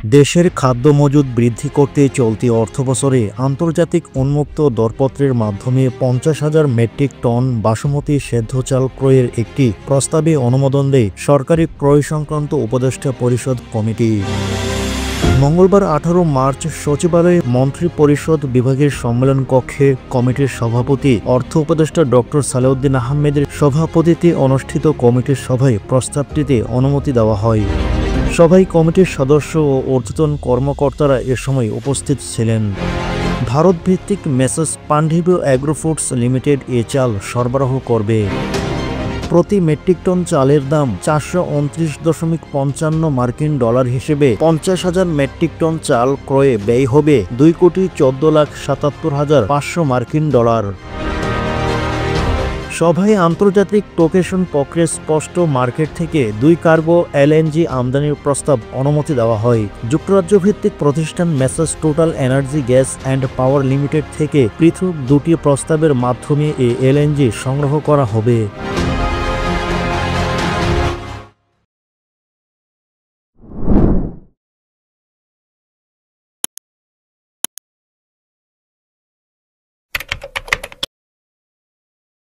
দেশের খাদ্য মজুদ বৃদ্ধি করতে চলতি অর্থবছরে আন্তর্জাতিক উন্মুক্ত দরপত্রের মাধ্যমে 50,000 মেট্রিক টন বাসমতি সেদ্ধ চাল ক্রয়ের একটি প্রস্তাবে অনুমোদন দেয় সরকারি ক্রয় সংক্রান্ত উপদেষ্টা পরিষদ কমিটি। মঙ্গলবার 18 মার্চ সচিবালয়ে মন্ত্রী পরিষদ বিভাগের সম্মেলন কক্ষে কমিটির সভাপতি অর্থ উপদেষ্টা ডক্টর সালেউদ্দিন আহমেদের সভাপতিত্বে অনুষ্ঠিত কমিটির সভায় প্রস্তাবটিতে অনুমতি দেওয়া হয়। সভায় কমিটির সদস্য ও ঊর্ধ্বতন কর্মকর্তারা এ সময় উপস্থিত ছিলেন। ভারতভিত্তিক মেসার্স পান্ডিবু অ্যাগ্রোফুডস লিমিটেড এ চাল সরবরাহ করবে। প্রতি মেট্রিক টন চালের দাম 429.55 মার্কিন ডলার হিসেবে 50,000 মেট্রিক টন চাল ক্রয়ে ব্যয় হবে 2,14,77,500 মার্কিন ডলার। সভায় আন্তর্জাতিক টোকেশন প্রক্রিয়া স্পষ্ট মার্কেট থেকে 2 কার্গো এলএনজি আমদানির প্রস্তাব অনুমতি দেওয়া হয়। যুক্তরাজ্য ভিত্তিক প্রতিষ্ঠান messrs total energy gas and power limited থেকে পৃথক 2টি প্রস্তাবের মাধ্যমে এই এলএনজি সংগ্রহ করা হবে।